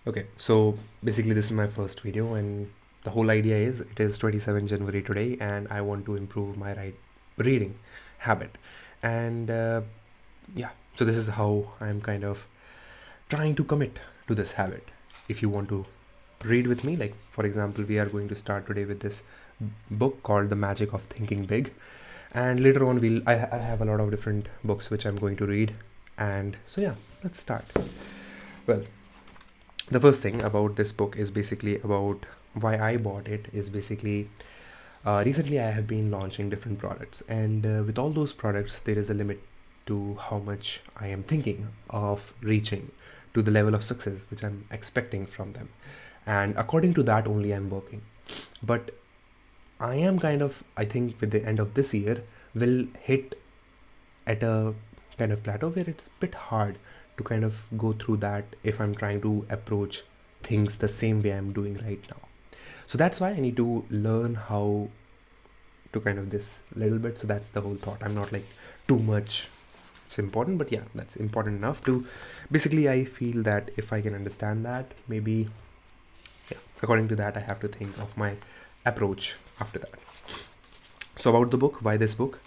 Okay, so basically this is my first video, and the whole idea is it is 27 January today and I want to improve my reading habit. And yeah, so this is how I'm kind of trying to commit to this habit. If you want to read with me, like for example, we are going to start today with this book called The Magic of Thinking Big, and later on I have a lot of different books which I'm going to read. And so yeah, let's start. Well, the first thing about this book is basically about why I bought it is basically recently I have been launching different products, and with all those products there is a limit to how much I am thinking of reaching to the level of success which I'm expecting from them, and according to that only I'm working. But I am kind of, I think with the end of this year will hit at a kind of plateau where it's a bit hard to kind of go through that if I'm trying to approach things the same way I'm doing right now. So that's why I need to learn how to kind of this little bit. So that's the whole thought. I'm not like too much it's important, but yeah, that's important enough to basically I feel that if I can understand that, maybe yeah, according to that I have to think of my approach after that. So about the book, why this book?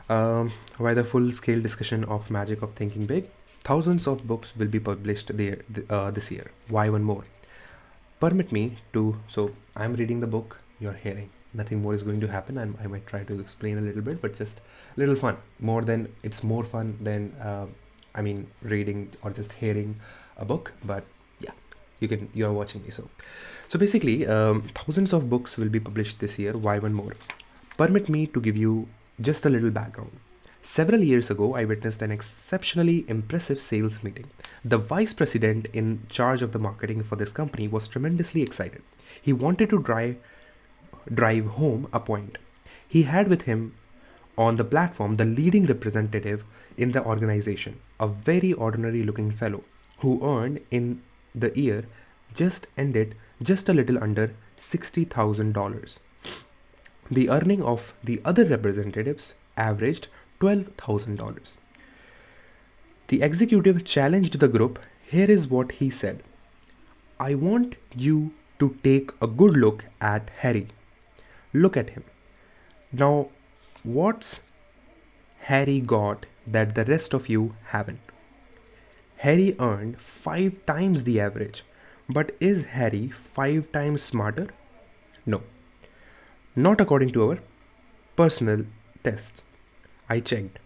Why the full-scale discussion of magic of thinking big? Thousands of books will be published this year. Why one more? Permit me to. So I'm reading the book. You're hearing. Nothing more is going to happen. I might try to explain a little bit, but just a little fun. It's more fun than reading or just hearing a book. But yeah, you're watching me. So basically, thousands of books will be published this year. Why one more? Permit me to give you just a little background. Several years ago, I witnessed an exceptionally impressive sales meeting. The vice president in charge of the marketing for this company was tremendously excited. He wanted to drive home a point. He had with him on the platform the leading representative in the organization, a very ordinary looking fellow who earned in the year just ended just a little under $60,000. The earning of the other representatives averaged $12,000. The executive challenged the group. Here is what he said: I want you to take a good look at Harry. Look at him. Now, what's Harry got that the rest of you haven't? Harry earned 5 times the average. But is Harry 5 times smarter? No. Not according to our personal tests. I checked.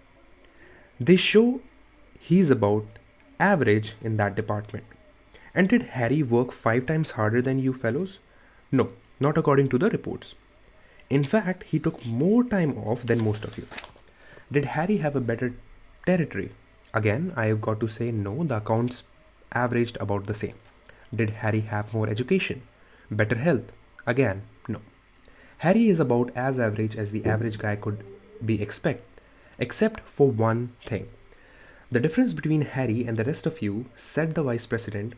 They show he's about average in that department. And did Harry work 5 times harder than you fellows? No, not according to the reports. In fact, he took more time off than most of you. Did Harry have a better territory? Again, I have got to say no, the accounts averaged about the same. Did Harry have more education? Better health? Again, no. Harry is about as average as the average guy could be except for one thing. The difference between Harry and the rest of you, said the vice president,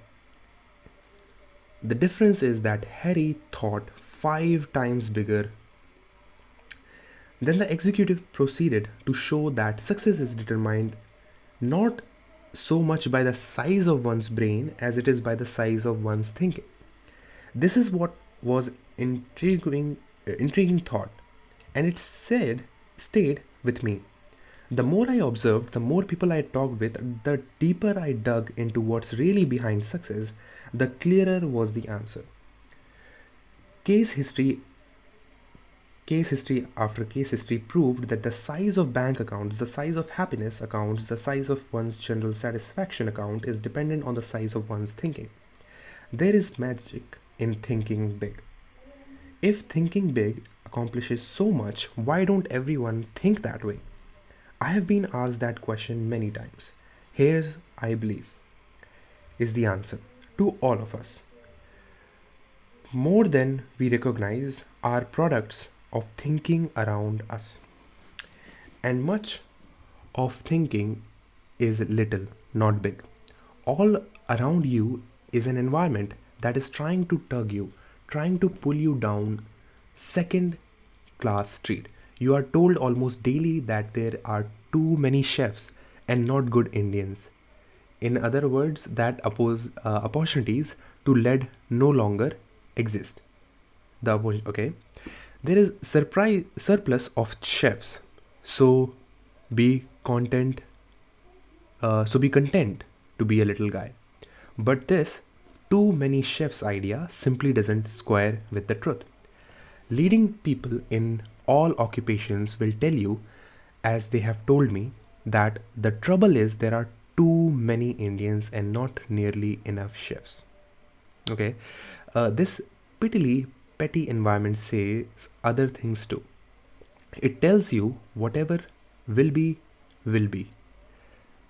the difference is that Harry thought 5 times bigger. Then the executive proceeded to show that success is determined not so much by the size of one's brain as it is by the size of one's thinking. This is what was intriguing thought, and it stayed with me. The more I observed, the more people I talked with, the deeper I dug into what's really behind success, the clearer was the answer. Case history after case history proved that the size of bank accounts, the size of happiness accounts, the size of one's general satisfaction account is dependent on the size of one's thinking. There is magic in thinking big. If thinking big accomplishes so much, why don't everyone think that way? I have been asked that question many times. Here's, I believe, is the answer to all of us. More than we recognize are products of thinking around us. And much of thinking is little, not big. All around you is an environment that is trying to tug you, trying to pull you down second class street. You are told almost daily that there are too many chefs and not good Indians. In other words, that opportunities to lead no longer exist. Okay, there is surplus of chefs, so be content. So be content to be a little guy. But this too many chefs idea simply doesn't square with the truth. Leading people in all occupations will tell you, as they have told me, that the trouble is there are too many Indians and not nearly enough chefs. Okay, this petty environment says other things too. It tells you whatever will be.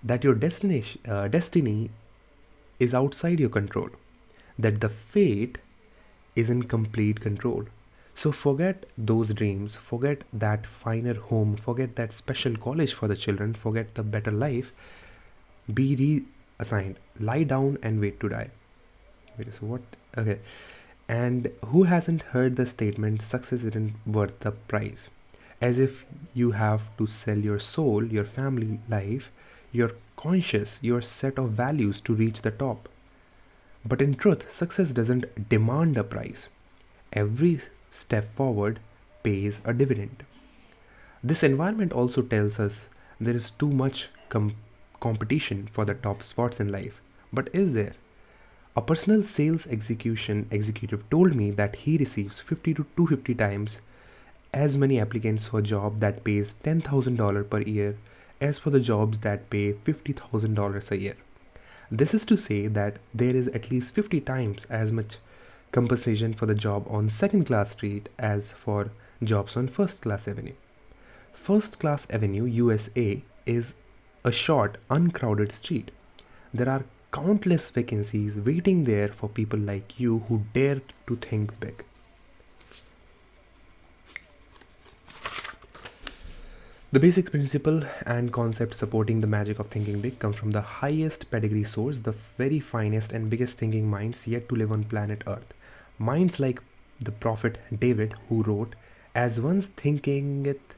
That your destiny is outside your control. That the fate is in complete control. So forget those dreams, forget that finer home, forget that special college for the children, forget the better life. Be reassigned. Lie down and wait to die. Wait, so what? Okay. And who hasn't heard the statement, success isn't worth the price? As if you have to sell your soul, your family life, your conscience, your set of values to reach the top. But in truth, success doesn't demand a price. Every step forward pays a dividend. This environment also tells us there is too much competition for the top spots in life. But is there? A personal sales executive told me that he receives 50 to 250 times as many applicants for a job that pays $10,000 per year as for the jobs that pay $50,000 a year. This is to say that there is at least 50 times as much compensation for the job on second class street as for jobs on first class avenue. First class avenue, USA, is a short, uncrowded street. There are countless vacancies waiting there for people like you who dare to think big. The basic principle and concept supporting the magic of thinking big come from the highest pedigree source, the very finest and biggest thinking minds yet to live on planet Earth. Minds like the prophet David, who wrote, "As one's thinking it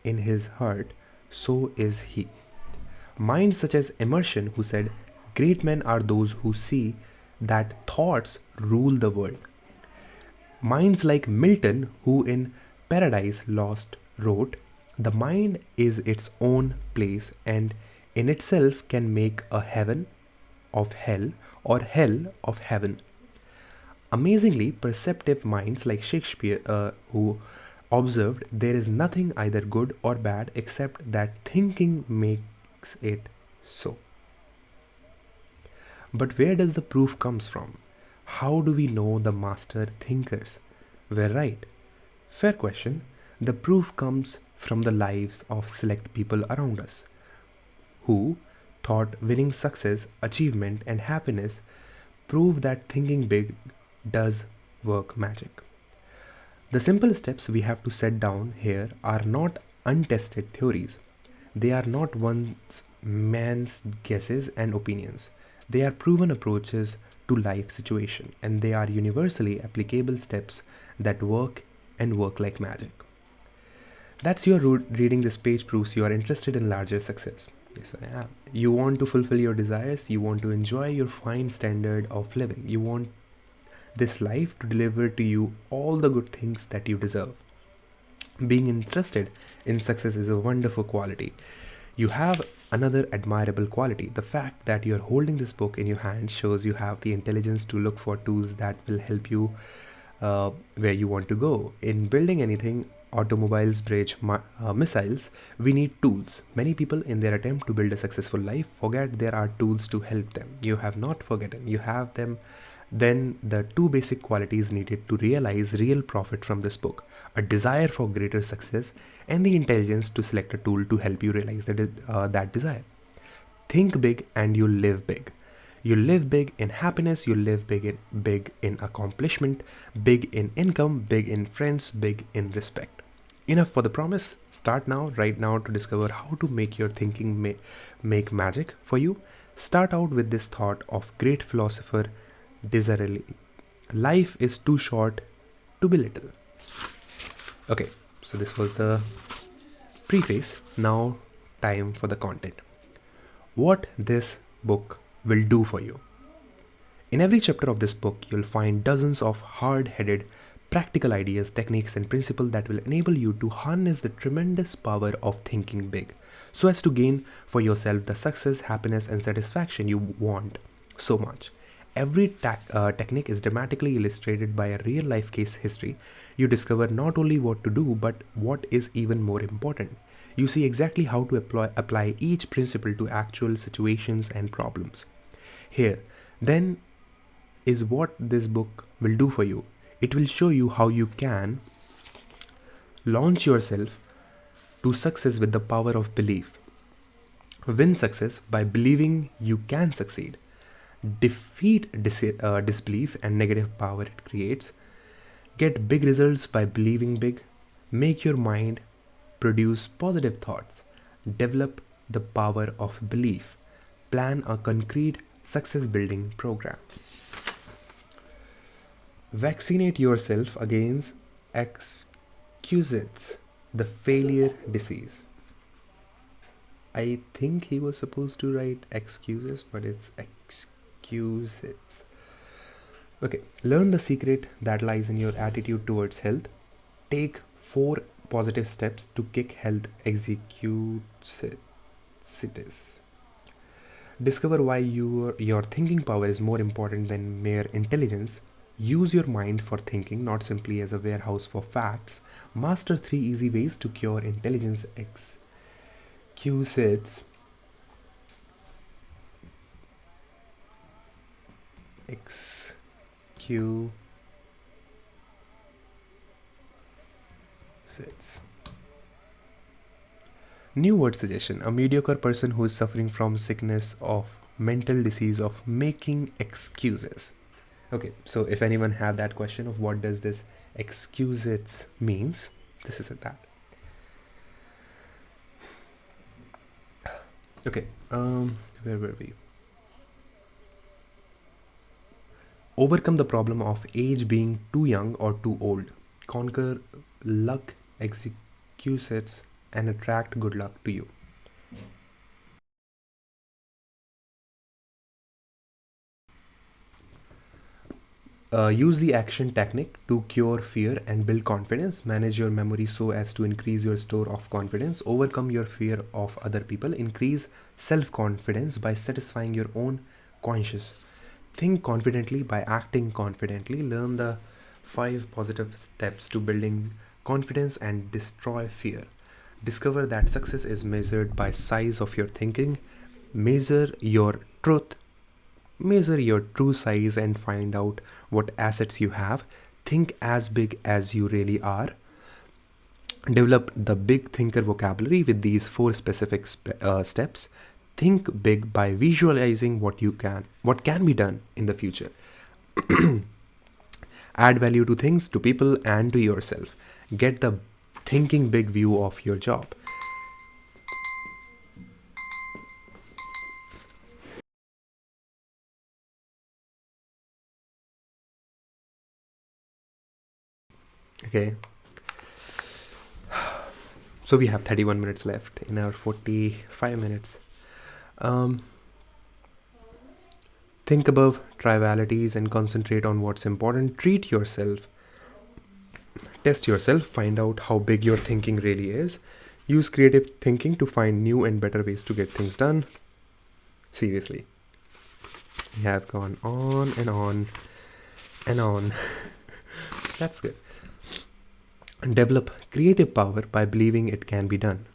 in his heart, so is he." Minds such as Emerson, who said, "Great men are those who see that thoughts rule the world." Minds like Milton, who in Paradise Lost wrote, "The mind is its own place and in itself can make a heaven of hell or hell of heaven." Amazingly perceptive minds like Shakespeare, who observed there is nothing either good or bad except that thinking makes it so. But where does the proof comes from? How do we know the master thinkers were right? Fair question. The proof comes from the lives of select people around us who thought winning success, achievement, and happiness prove that thinking big does work magic. The simple steps we have to set down here are not untested theories. They are not one man's guesses and opinions. They are proven approaches to life situation, and they are universally applicable steps that work and work like magic. That's your reading this page proves you are interested in larger success. Yes, I am. You want to fulfill your desires, you want to enjoy your fine standard of living, you want this life to deliver to you all the good things that you deserve. Being interested in success is a wonderful quality. You have another admirable quality. The fact that you're holding this book in your hand shows you have the intelligence to look for tools that will help you where you want to go. In building anything, automobiles, bridge, missiles, we need tools. Many people in their attempt to build a successful life forget there are tools to help them. You have not forgotten, you have them. Then the two basic qualities needed to realize real profit from this book: a desire for greater success and the intelligence to select a tool to help you realize that desire. Think big and you live big. You live big in happiness, you live big in accomplishment, big in income, big in friends, big in respect. Enough for the promise. Start now, right now, to discover how to make your thinking make magic for you. Start out with this thought of great philosopher Disraeli: life is too short to be little. Okay, so this was the preface. Now time for the content. What this book will do for you. In every chapter of this book, you'll find dozens of hard headed, practical ideas, techniques, and principles that will enable you to harness the tremendous power of thinking big so as to gain for yourself the success, happiness, and satisfaction you want so much. Every technique is dramatically illustrated by a real life case history. You discover not only what to do, but what is even more important. You see exactly how to apply each principle to actual situations and problems. Here, then, is what this book will do for you. It will show you how you can launch yourself to success with the power of belief. Win success by believing you can succeed. Defeat disbelief and negative power it creates. Get big results by believing big. Make your mind produce positive thoughts. Develop the power of belief. Plan a concrete success building program. Vaccinate yourself against excuses, the failure disease. I think he was supposed to write excuses, but it's excuses. Okay, learn the secret that lies in your attitude towards health. Take 4 positive steps to kick health excuses. Discover why your thinking power is more important than mere intelligence. Use your mind for thinking, not simply as a warehouse for facts. Master 3 easy ways to cure intelligence excuses. New word suggestion: a mediocre person who is suffering from sickness of mental disease of making excuses. Okay, so if anyone have that question of what does this excuses means, this is that. Okay, where were we? Overcome the problem of age being too young or too old. Conquer luck excuses and attract good luck to you. Use the action technique to cure fear and build confidence. Manage your memory so as to increase your store of confidence. Overcome your fear of other people. Increase self-confidence by satisfying your own conscience. Think confidently by acting confidently. Learn the 5 positive steps to building confidence and destroy fear. Discover that success is measured by size of your thinking. Measure your truth. Measure your true size and find out what assets you have. Think as big as you really are. Develop the big thinker vocabulary with these 4 specific steps. Think big by visualizing what can be done in the future. Add value to things, to people, and to yourself. Get the thinking big view of your job. Okay. So we have 31 minutes left in our 45 minutes. Think above trivialities and concentrate on what's important. Treat yourself. Test yourself. Find out how big your thinking really is. Use creative thinking to find new and better ways to get things done. Seriously. We have gone on and on and on. That's good. Develop creative power by believing it can be done.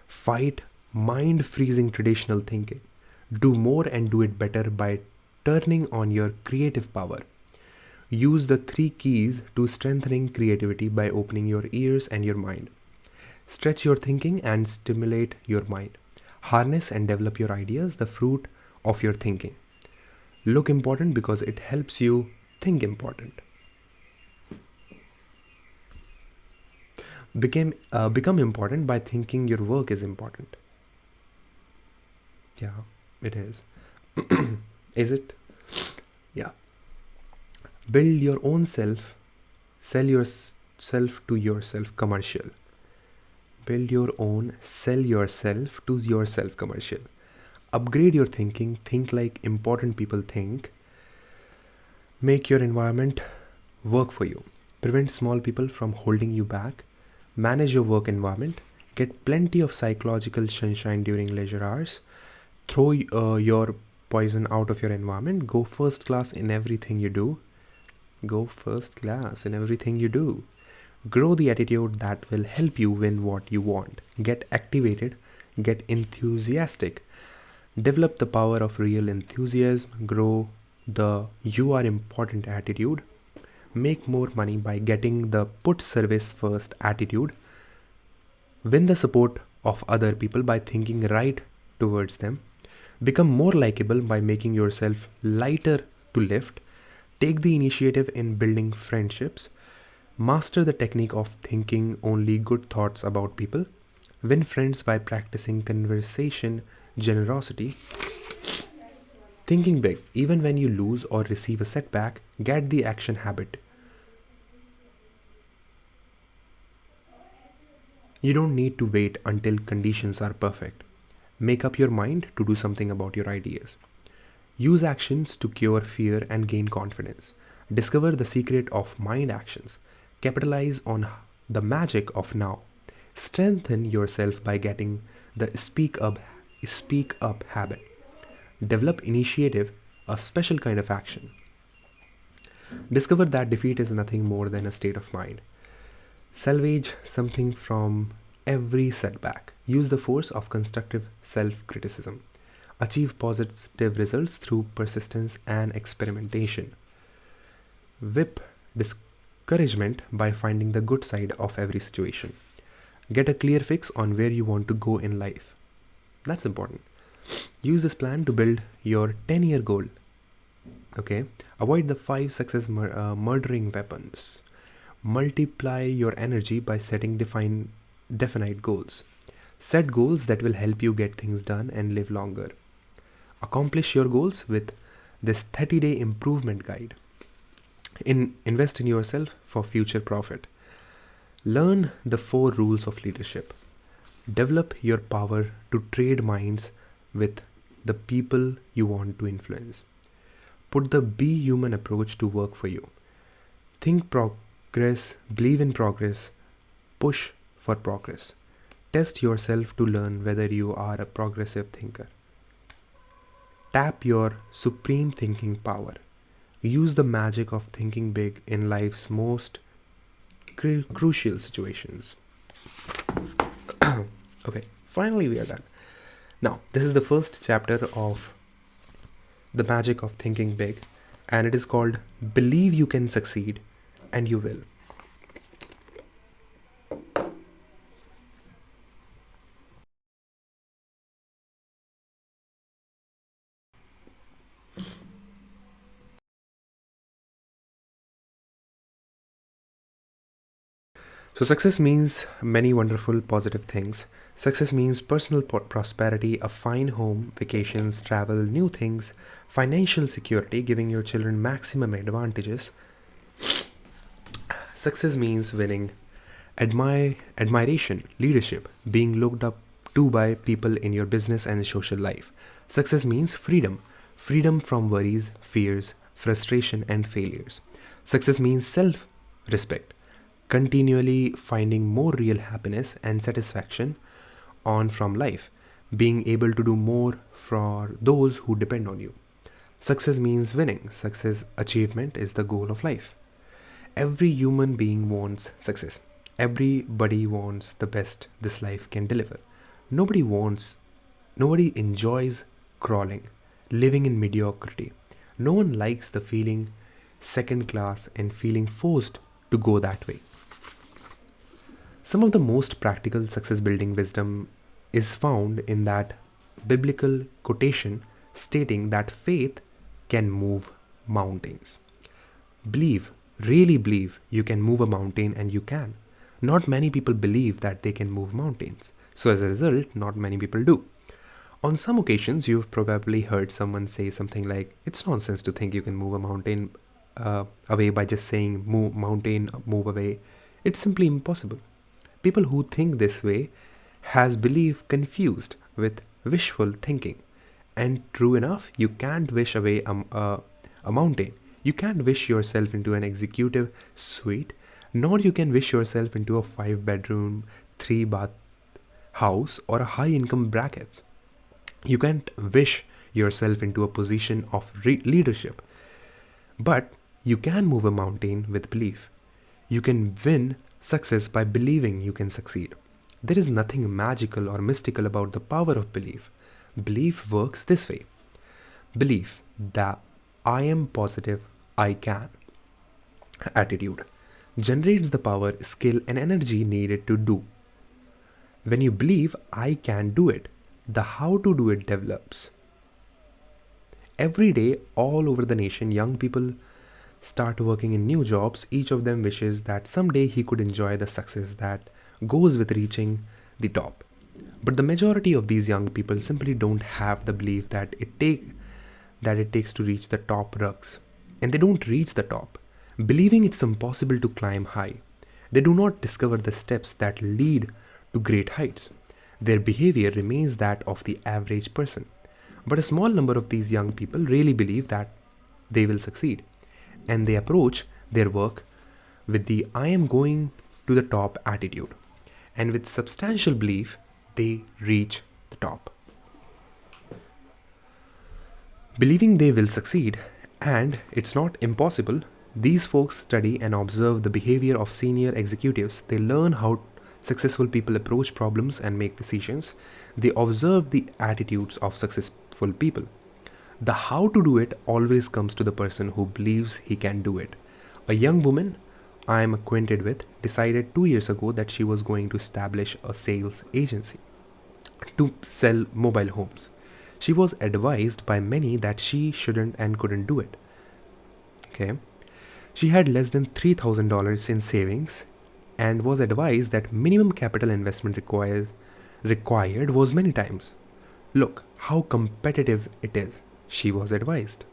Fight mind-freezing traditional thinking. Do more and do it better by turning on your creative power. Use the 3 keys to strengthening creativity by opening your ears and your mind. Stretch your thinking and stimulate your mind. Harness and develop your ideas, the fruit of your thinking. Look important because it helps you think important. Become important by thinking your work is important. Yeah, it is. Is it? Yeah. Build your own self. Sell yourself to yourself commercial. Build your own, sell yourself to yourself commercial. Upgrade your thinking, think like important people think, make your environment work for you, prevent small people from holding you back, manage your work environment, get plenty of psychological sunshine during leisure hours, throw your poison out of your environment, go first class in everything you do. Go first class in everything you do. Grow the attitude that will help you win what you want. Get activated, get enthusiastic. Develop the power of real enthusiasm. Grow the you are important attitude. Make more money by getting the put service first attitude. Win the support of other people by thinking right towards them. Become more likable by making yourself lighter to lift. Take the initiative in building friendships. Master the technique of thinking only good thoughts about people. Win friends by practicing conversation, generosity. Thinking big, even when you lose or receive a setback, get the action habit. You don't need to wait until conditions are perfect. Make up your mind to do something about your ideas. Use actions to cure fear and gain confidence. Discover the secret of mind actions. Capitalize on the magic of now. Strengthen yourself by getting the speak up habit. Develop initiative, a special kind of action. Discover that defeat is nothing more than a state of mind. Salvage something from every setback. Use the force of constructive self criticism. Achieve positive results through persistence and experimentation. Whip discouragement by finding the good side of every situation. Get a clear fix on where you want to go in life. That's important. Use this plan to build your 10-year goal. Okay. Avoid the 5 success murdering weapons. Multiply your energy by setting definite goals. Set goals that will help you get things done and live longer. Accomplish your goals with this 30-day improvement guide. Invest in yourself for future profit. Learn the 4 rules of leadership. Develop your power to trade minds with the people you want to influence. Put the be human approach to work for you. Think progress, believe in progress, push for progress. Test yourself to learn whether you are a progressive thinker. Tap your supreme thinking power. Use the magic of thinking big in life's most crucial situations. Okay, finally we are done. Now, this is the first chapter of The Magic of Thinking Big, and it is called Believe You Can Succeed and You Will. So, success means many wonderful positive things. Success means personal prosperity, a fine home, vacations, travel, new things, financial security, giving your children maximum advantages. Success means winning, admiration, leadership, being looked up to by people in your business and social life. Success means freedom, freedom from worries, fears, frustration, and failures. Success means self respect, continually finding more real happiness and satisfaction on from life, being able to do more for those who depend on you. Success means winning. Success achievement is the goal of life. Every human being wants success. Everybody wants the best this life can deliver. Nobody enjoys crawling, living in mediocrity. No one likes the feeling second class and feeling forced to go that way. Some of the most practical success building wisdom is found in that biblical quotation stating that faith can move mountains. Believe, really believe you can move a mountain, and you can. Not many people believe that they can move mountains. So as a result, not many people do. On some occasions, you've probably heard someone say something like, it's nonsense to think you can move a mountain away by just saying move mountain, move away. It's simply impossible. People who think this way has belief confused with wishful thinking, And true enough, you can't wish away a mountain. You can't wish yourself into an executive suite, nor you can wish yourself into a 5 bedroom, 3 bath house or a high income brackets. You can't wish yourself into a position of leadership, but you can move a mountain with belief. You can win success by believing you can succeed. There is nothing magical or mystical about the power of belief. Belief works this way: belief that I am positive I can attitude generates the power, skill, and energy needed to do. When you believe I can do it, the how to do it develops. Every day, all over the nation, young people start working in new jobs. Each of them wishes that someday he could enjoy the success that goes with reaching the top. But the majority of these young people simply don't have the belief that it takes to reach the top rungs. And they don't reach the top, believing it's impossible to climb high. They do not discover the steps that lead to great heights. Their behavior remains that of the average person. But a small number of these young people really believe that they will succeed, and they approach their work with the I am going to the top attitude. And with substantial belief, they reach the top. Believing they will succeed, and it's not impossible, these folks study and observe the behavior of senior executives. They learn how successful people approach problems and make decisions. They observe the attitudes of successful people. The how to do it always comes to the person who believes he can do it. A young woman I am acquainted with decided 2 years ago that she was going to establish a sales agency to sell mobile homes. She was advised by many that she shouldn't and couldn't do it. Okay. She had less than $3,000 in savings and was advised that minimum capital investment required was many times. Look how competitive it is, she was advised.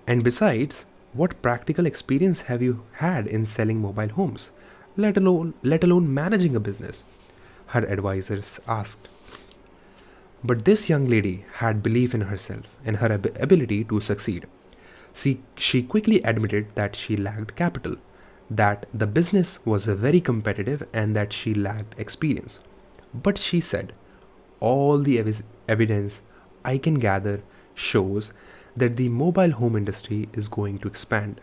And besides, what practical experience have you had in selling mobile homes, let alone managing a business? Her advisors asked. But this young lady had belief in herself and her ability to succeed. She quickly admitted that she lacked capital, that the business was very competitive, and that she lacked experience. But she said, all the evidence I can gather shows that the mobile home industry is going to expand.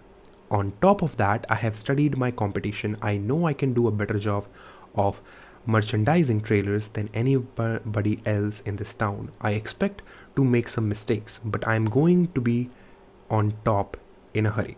On top of that, I have studied my competition. I know I can do a better job of merchandising trailers than anybody else in this town. I expect to make some mistakes, but I'm going to be on top in a hurry.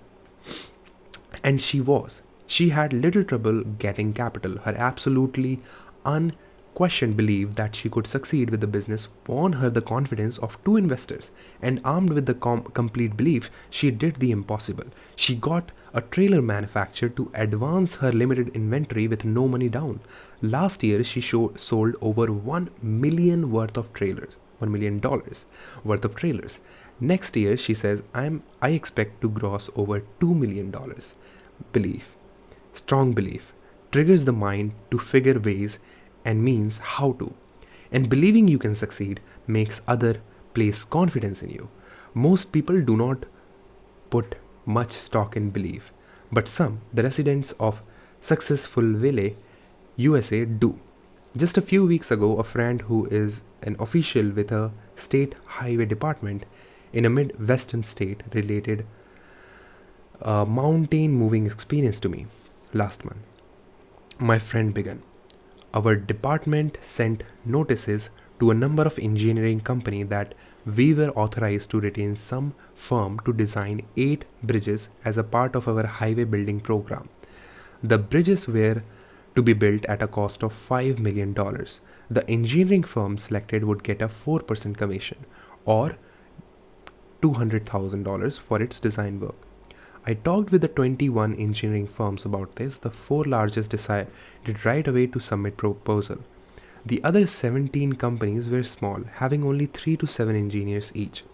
And she was. She had little trouble getting capital. Her absolutely unquestioned belief that she could succeed with the business won her the confidence of 2 investors. And armed with the complete belief, she did the impossible. She got a trailer manufacturer to advance her limited inventory with no money down. Last year, she sold over $1 million worth of trailers. $1 million worth of trailers. Next year, she says, I expect to gross over $2 million. Belief, strong belief, triggers the mind to figure ways and means how to. And believing you can succeed makes other place confidence in you. Most people do not put much stock in belief, but some, the residents of Successfulville, USA, do. Just a few weeks ago, a friend who is an official with a state highway department in a Midwestern state related a mountain moving experience to me last month. My friend began. Our department sent notices to a number of engineering companies that we were authorized to retain some firm to design 8 bridges as a part of our highway building program. The bridges were to be built at a cost of $5 million. The engineering firm selected would get a 4% commission, or $200,000 for its design work. I talked with the 21 engineering firms about this. The 4 largest decided right away to submit proposal. The other 17 companies were small, having only 3 to 7 engineers each.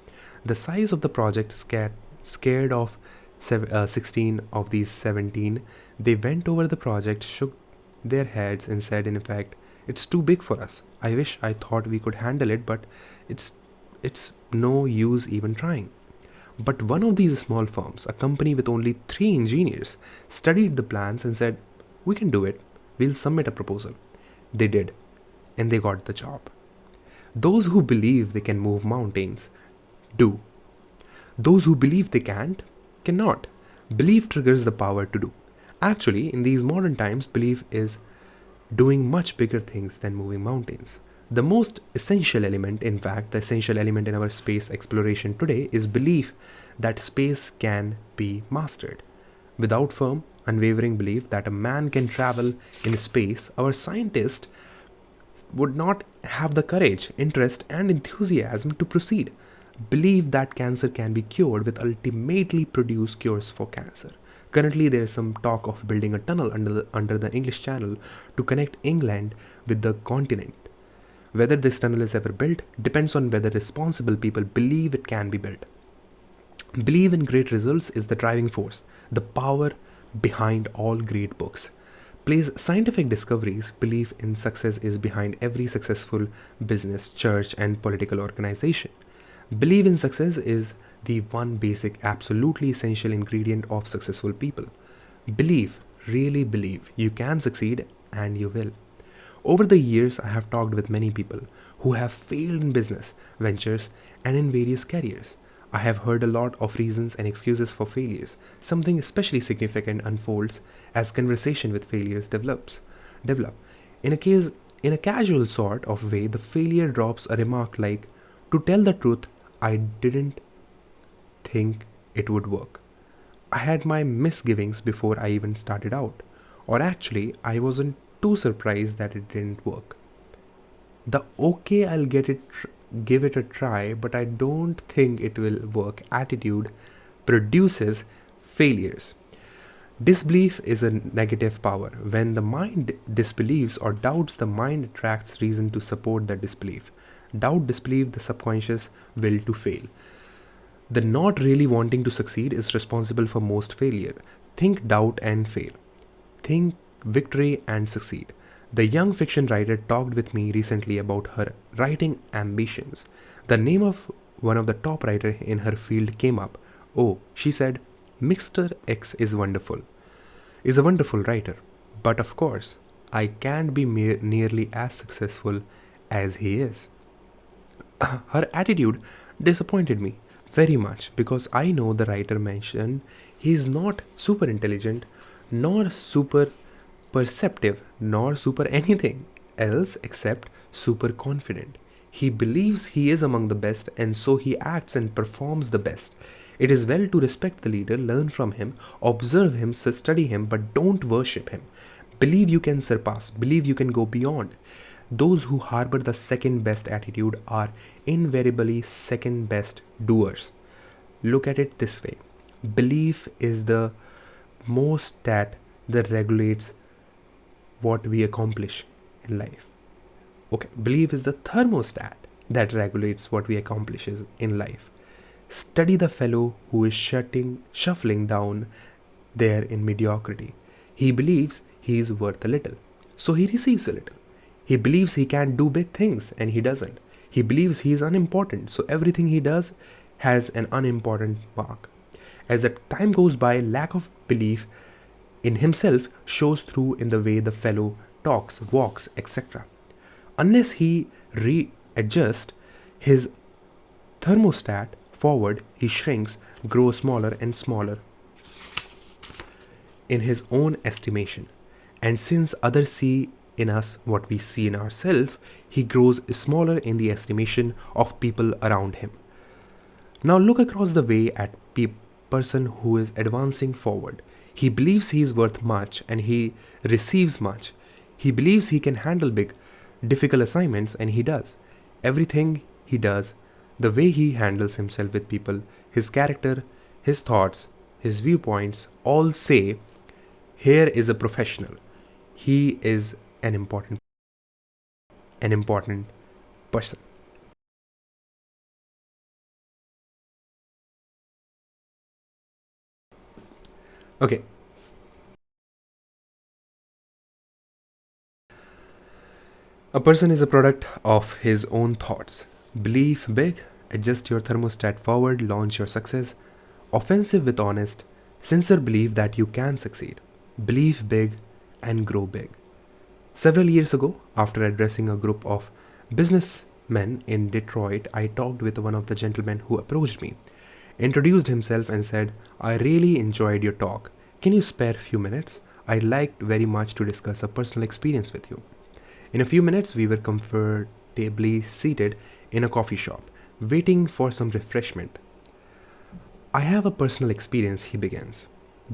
The size of the project scared off 16 of these 17. They went over the project, shook their heads, and said, in effect, it's too big for us. I wish I thought we could handle it, but it's no use even trying. But one of these small firms, a company with only 3 engineers, studied the plans and said, "We can do it. We'll submit a proposal." They did, and they got the job. Those who believe they can move mountains do. Those who believe they can't cannot. Belief triggers the power to do. Actually, in these modern times, belief is doing much bigger things than moving mountains. The most essential element, in fact, the essential element in our space exploration today is belief that space can be mastered. Without firm, unwavering belief that a man can travel in space, our scientists would not have the courage, interest, and enthusiasm to proceed. Believe that cancer can be cured will ultimately produce cures for cancer. Currently, there is some talk of building a tunnel under the English Channel to connect England with the continent. Whether this tunnel is ever built depends on whether responsible people believe it can be built. Believe in great results is the driving force, the power behind all great books. Plays scientific discoveries, belief in success is behind every successful business, church, and political organization. Believe in success is the one basic, absolutely essential ingredient of successful people. Believe, really believe, you can succeed and you will. Over the years, I have talked with many people who have failed in business, ventures, and in various careers. I have heard a lot of reasons and excuses for failures. Something especially significant unfolds as conversation with failures develop. In a case in a casual sort of way, the failure drops a remark like, "To tell the truth, I didn't think it would work. I had my misgivings before I even started out." Or actually, I wasn't too surprised that it didn't work. The "okay, I'll give it a try, but I don't think it will work" attitude produces failures. Disbelief is a negative power. When the mind disbelieves or doubts, the mind attracts reason to support the disbelief. Doubt, disbelief, the subconscious will to fail. The not really wanting to succeed is responsible for most failure. Think doubt and fail. Think victory and succeed. The young fiction writer talked with me recently about her writing ambitions. The name of one of the top writers in her field came up. "Oh," she said, "Mr. X is a wonderful writer. But of course, I can't be nearly as successful as he is." Her attitude disappointed me very much because I know the writer mentioned he is not super intelligent, nor super perceptive, nor super anything else except super confident. He believes he is among the best, and so he acts and performs the best. It is well to respect the leader, learn from him, observe him, study him, but don't worship him. Believe you can surpass, believe you can go beyond. Those who harbor the second best attitude are invariably second best doers. Look at it this way: belief is the most that regulates what we accomplish in life. Okay, belief is the thermostat that regulates what we accomplish in life. Study the fellow who is shuffling down there in mediocrity. He believes he is worth a little, so he receives a little. He believes he can do big things, and he doesn't. He believes he is unimportant, so everything he does has an unimportant mark. As the time goes by, lack of belief in himself shows through in the way the fellow talks, walks, etc. Unless he readjusts his thermostat forward, he shrinks, grows smaller and smaller in his own estimation. And since others see in us what we see in ourselves, he grows smaller in the estimation of people around him. Now look across the way at person who is advancing forward. He believes he is worth much and he receives much. He believes he can handle big, difficult assignments, and he does. Everything he does, the way he handles himself with people, his character, his thoughts, his viewpoints, all say, here is a professional. He is an important person. Okay. A person is a product of his own thoughts. Believe big adjust your thermostat forward, launch your success. Offensive with honest, sincere belief that you can succeed. Believe big and grow big. Several years ago, after addressing a group of businessmen in Detroit, I talked with one of the gentlemen who approached me, introduced himself, and said, "I really enjoyed your talk. Can you spare a few minutes? I'd like very much to discuss a personal experience with you." In a few minutes, we were comfortably seated in a coffee shop, waiting for some refreshment. "I have a personal experience," he begins,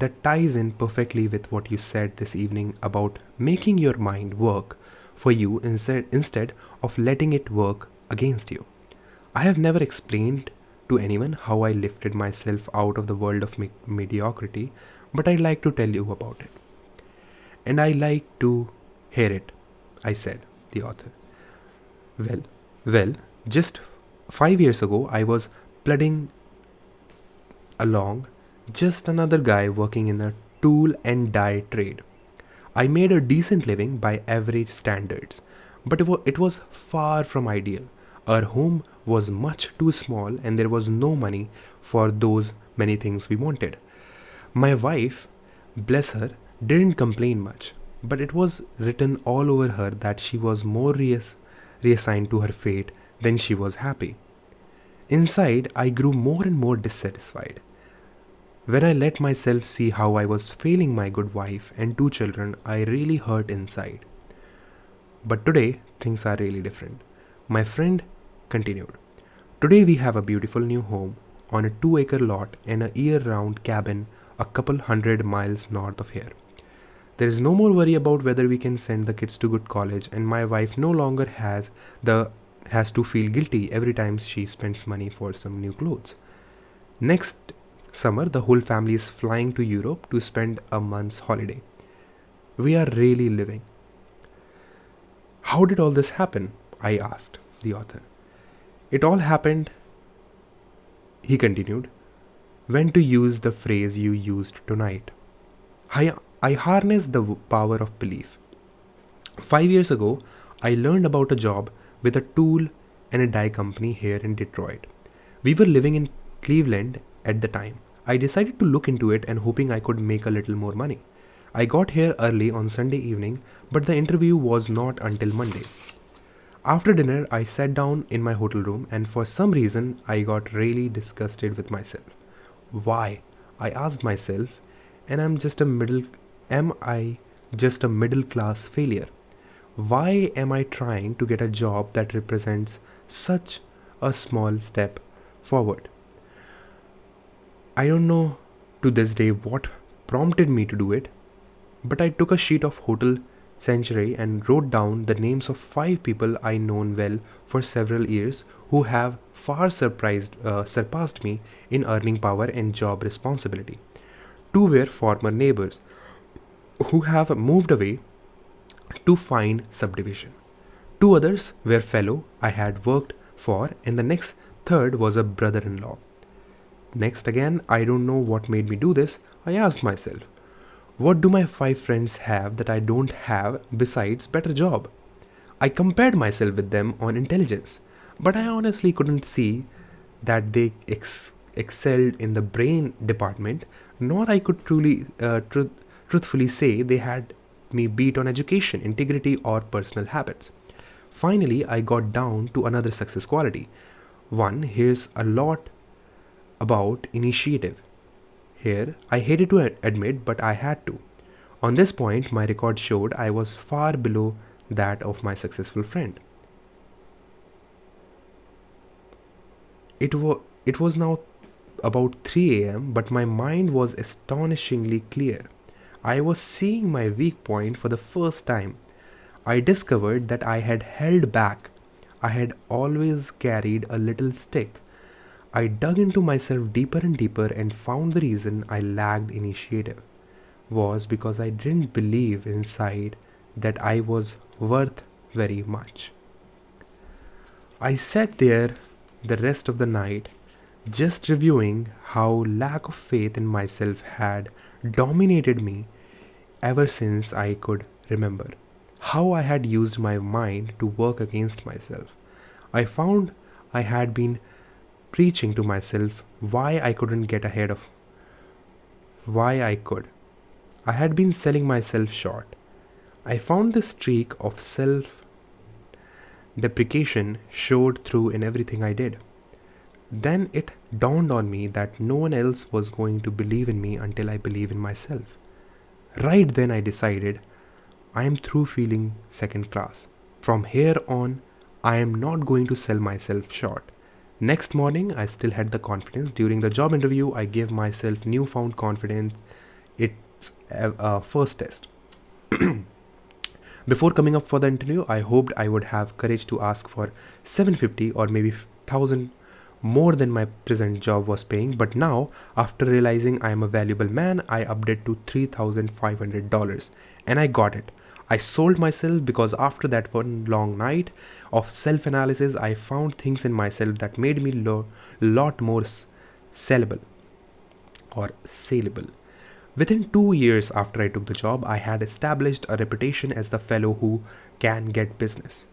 "that ties in perfectly with what you said this evening about making your mind work for you instead of letting it work against you. I have never explained to anyone how I lifted myself out of the world of mediocrity, but I'd like to tell you about it. And I like to hear it," I said, the author. Well, well, just 5 years ago, I was plodding along, just another guy working in a tool and die trade. I made a decent living by average standards, but it was far from ideal. Our home was much too small and there was no money for those many things we wanted. My wife, bless her, didn't complain much, but it was written all over her that she was more reassigned to her fate than she was happy. Inside, I grew more and more dissatisfied. When I let myself see how I was failing my good wife and 2 children, I really hurt inside. But today, things are really different. My friend continued. Today we have a beautiful new home on a 2-acre lot and a year-round cabin a couple 100 miles north of here. There is no more worry about whether we can send the kids to good college, and my wife no longer has to feel guilty every time she spends money for some new clothes. Next summer, the whole family is flying to Europe to spend a month's holiday. We are really living. How did all this happen? I asked the author. It all happened, he continued, when to use the phrase you used tonight. I harnessed the power of belief. 5 years ago, I learned about a job with a tool and a die company here in Detroit. We were living in Cleveland at the time. I decided to look into it and hoping I could make a little more money. I got here early on Sunday evening, but the interview was not until Monday. After dinner, I sat down in my hotel room and for some reason I got really disgusted with myself. Why? I asked myself, and am I just a middle class failure? Why am I trying to get a job that represents such a small step forward? I don't know to this day what prompted me to do it, but I took a sheet of Hotel Century and wrote down the names of 5 people I known well for several years who have far surpassed me in earning power and job responsibility. 2 were former neighbors who have moved away to find subdivision. 2 others were fellow I had worked for, and the next third was a brother-in-law. Next again, I don't know what made me do this. I asked myself, what do my 5 friends have that I don't have besides better job? I compared myself with them on intelligence, but I honestly couldn't see that they excelled in the brain department, nor I could truthfully say they had me beat on education, integrity, or personal habits. Finally, I got down to another success quality. One, here's a lot about initiative. Here, I hated to admit, but I had to. On this point, my record showed I was far below that of my successful friend. It was now about 3 a.m., but my mind was astonishingly clear. I was seeing my weak point for the first time. I discovered that I had held back. I had always carried a little stick. I dug into myself deeper and deeper and found the reason I lacked initiative was because I didn't believe inside that I was worth very much. I sat there the rest of the night just reviewing how lack of faith in myself had dominated me ever since I could remember. How I had used my mind to work against myself. I found I had been preaching to myself why I couldn't get ahead of why I could. I had been selling myself short. I found the streak of self deprecation showed through in everything I did. Then it dawned on me that no one else was going to believe in me until I believe in myself. Right then I decided I am through feeling second class. From here on, I am not going to sell myself short. Next morning, I still had the confidence. During the job interview, I gave myself newfound confidence. It's a first test. Before coming up for the interview, I hoped I would have courage to ask for 750 or maybe 1000 more than my present job was paying, but now, after realizing I am a valuable man, I upped it to $3,500 and I got it. I sold myself because after that one long night of self-analysis, I found things in myself that made me lot more sellable or saleable. Within 2 years after I took the job, I had established a reputation as the fellow who can get business.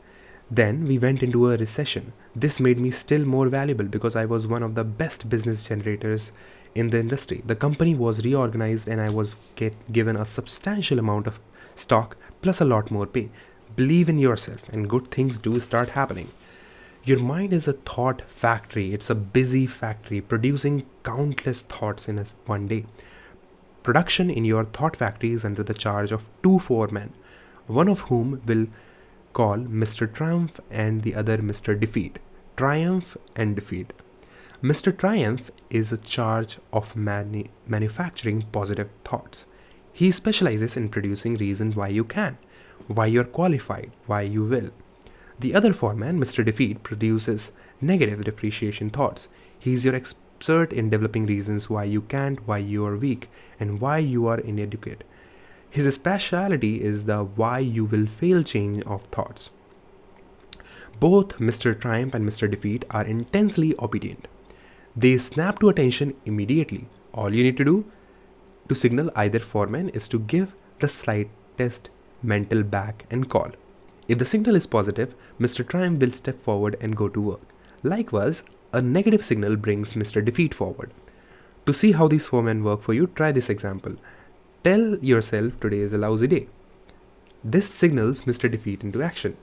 Then we went into a recession. This made me still more valuable because I was one of the best business generators in the industry. The company was reorganized and I was given a substantial amount of stock plus a lot more pay. Believe in yourself and good things do start happening. Your mind is a thought factory. It's a busy factory producing countless thoughts in one day. Production in your thought factory is under the charge of two foremen, one of whom will call Mr. Triumph and the other Mr. Defeat. Triumph and Defeat. Mr. Triumph is in charge of manufacturing positive thoughts. He specializes in producing reasons why you can, why you're qualified, why you will. The other foreman, Mr. Defeat, produces negative depreciation thoughts. He is your expert in developing reasons why you can't, why you are weak, and why you are inadequate. His specialty is the why you will fail chain of thoughts. Both Mr. Triumph and Mr. Defeat are intensely obedient. They snap to attention immediately. All you need to do to signal either foreman is to give the slightest mental back and call. If the signal is positive, Mr. Triumph will step forward and go to work. Likewise, a negative signal brings Mr. Defeat forward. To see how these foremen work for you, try this example. Tell yourself today is a lousy day. This signals Mr. Defeat into action.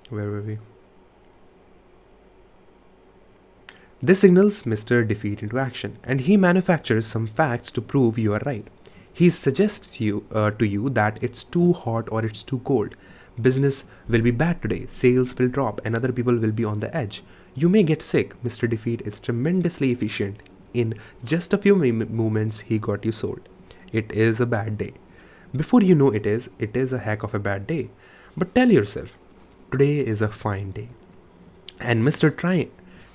Where were we? This signals Mr. Defeat into action, and he manufactures some facts to prove you are right. He suggests to you that it's too hot or it's too cold. Business will be bad today, sales will drop, and other people will be on the edge. You may get sick. Mr. Defeat is tremendously efficient. In just a few moments, he got you sold. It is a bad day. Before you know it is a heck of a bad day. But tell yourself, today is a fine day. And Mr.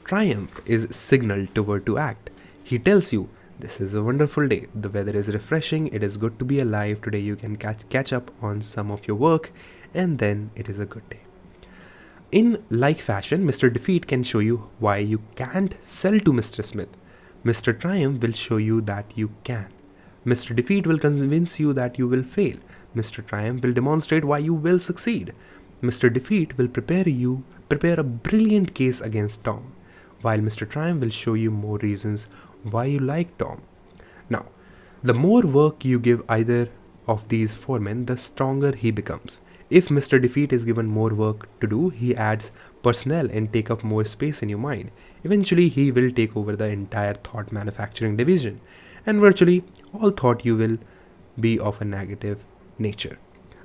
Triumph is signaled toward to act. He tells you, this is a wonderful day. The weather is refreshing. It is good to be alive. Today you can catch up on some of your work, and then it is a good day. In like fashion, Mr. Defeat can show you why you can't sell to Mr. Smith. Mr. Triumph will show you that you can. Mr. Defeat will convince you that you will fail. Mr. Triumph will demonstrate why you will succeed. Mr. Defeat will prepare a brilliant case against Tom, while Mr. Triumph will show you more reasons why you like Tom. Now, the more work you give either of these foremen, the stronger he becomes. If Mr. Defeat is given more work to do, he adds personnel and take up more space in your mind. Eventually, he will take over the entire thought manufacturing division, and virtually all thought you will be of a negative nature.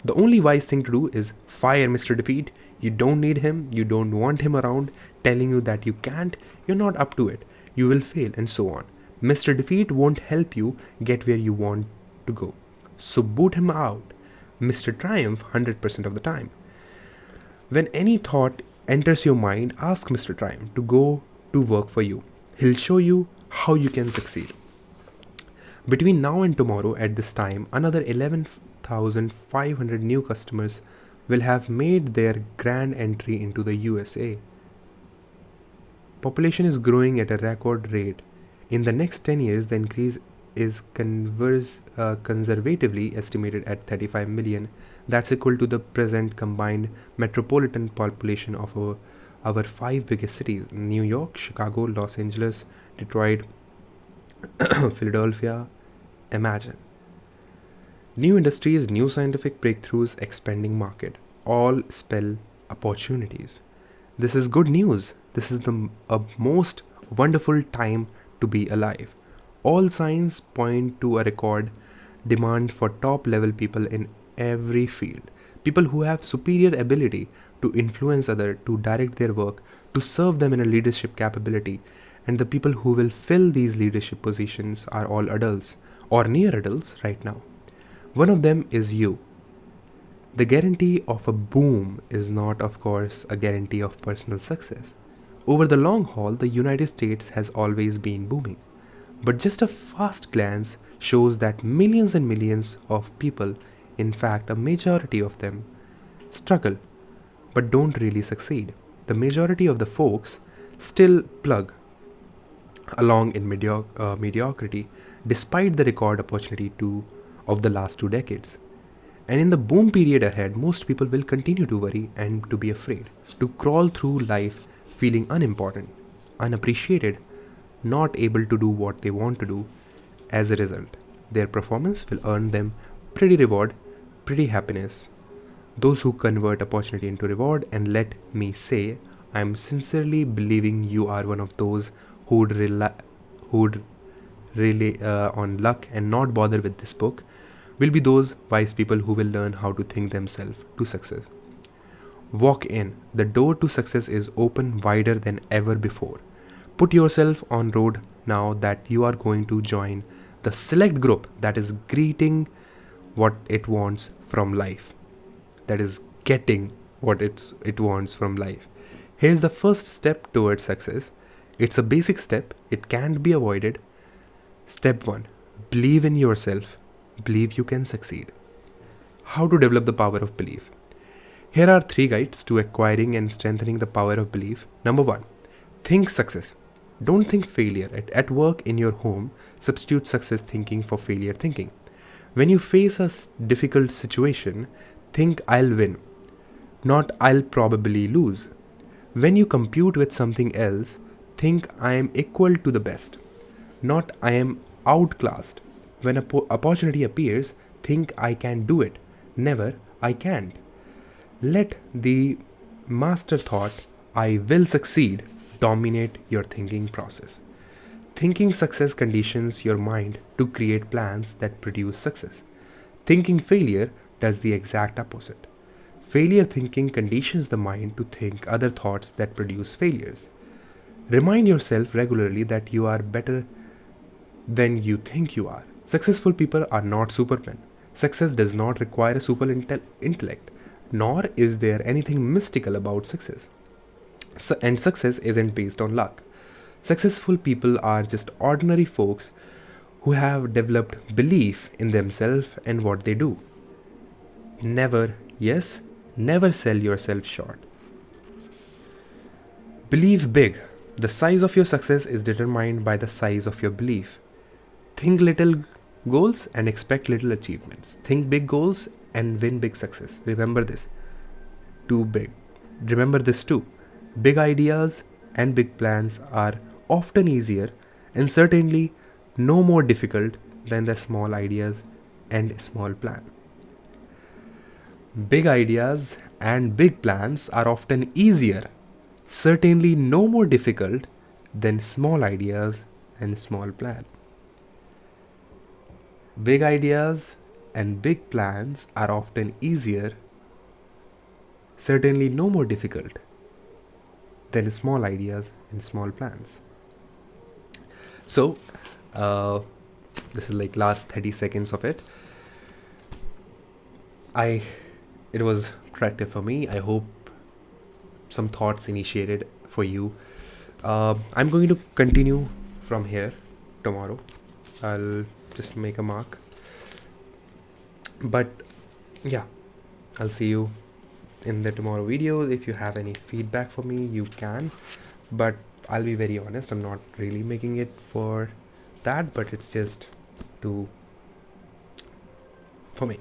The only wise thing to do is fire Mr. Defeat. You don't need him, you don't want him around telling you that you can't, you're not up to it, you will fail, and so on. Mr. Defeat won't help you get where you want to go. So boot him out. Mr. Triumph 100% of the time. When any thought enters your mind, ask Mr. Triumph to go to work for you. He'll show you how you can succeed. Between now and tomorrow at this time, another 11,500 new customers will have made their grand entry into the USA. Population is growing at a record rate. In the next 10 years, the increase is conservatively estimated at 35 million. That's equal to the present combined metropolitan population of our five biggest cities: New York, Chicago, Los Angeles, Detroit, Philadelphia. Imagine. New industries, new scientific breakthroughs, expanding market, all spell opportunities. This is good news. This is the most wonderful time to be alive. All signs point to a record demand for top level people in every field. People who have superior ability to influence others, to direct their work, to serve them in a leadership capability. And the people who will fill these leadership positions are all adults or near adults right now. One of them is you. The guarantee of a boom is not, of course, a guarantee of personal success. Over the long haul, the United States has always been booming. But just a fast glance shows that millions and millions of people, in fact, a majority of them, struggle but don't really succeed. The majority of the folks still plug along in mediocrity despite the record opportunity of the last 2 decades. And in the boom period ahead, most people will continue to worry and to be afraid, to crawl through life feeling unimportant, unappreciated, not able to do what they want to do. As a result, their performance will earn them pretty reward, pretty happiness. Those who convert opportunity into reward, and let me say, I'm sincerely believing you are one of those who'd rely on luck and not bother with this book, will be those wise people who will learn how to think themselves to success. Walk in. The door to success is open wider than ever before. Put yourself on road now that you are going to join the select group that is greeting what it wants from life. That is getting what it wants from life. Here's the first step towards success. It's a basic step. It can't be avoided. Step 1. Believe in yourself. Believe you can succeed. How to develop the power of belief. Here are 3 guides to acquiring and strengthening the power of belief. Number 1. Think success. Don't think failure. At work, in your home, substitute success thinking for failure thinking. When you face a difficult situation, think I'll win, not I'll probably lose. When you compete with something else, think I am equal to the best, not I am outclassed. When an opportunity appears, think I can do it, never I can't. Let the master thought, I will succeed, dominate your thinking process. Thinking success conditions your mind to create plans that produce success. Thinking failure does the exact opposite. Failure thinking conditions the mind to think other thoughts that produce failures. Remind yourself regularly that you are better than you think you are. Successful people are not supermen. Success does not require a super intellect, nor is there anything mystical about success. And success isn't based on luck. Successful people are just ordinary folks who have developed belief in themselves and what they do. Never sell yourself short. Believe big. The size of your success is determined by the size of your belief. Think little goals and expect little achievements. Think big goals and win big success. Remember this. Too big. Remember this too. Big ideas and big plans are often easier and certainly no more difficult than the small ideas and small plan. Big ideas and big plans are often easier, certainly no more difficult than small ideas and small plan. Big ideas and big plans are often easier, certainly no more difficult than small ideas and small plans. So, this is like last 30 seconds of it. It was attractive for me. I hope some thoughts initiated for you. I'm going to continue from here tomorrow. I'll just make a mark. But yeah, I'll see you in the tomorrow videos. If you have any feedback for me, you can. But I'll be very honest, I'm not really making it for that, but it's just to for me.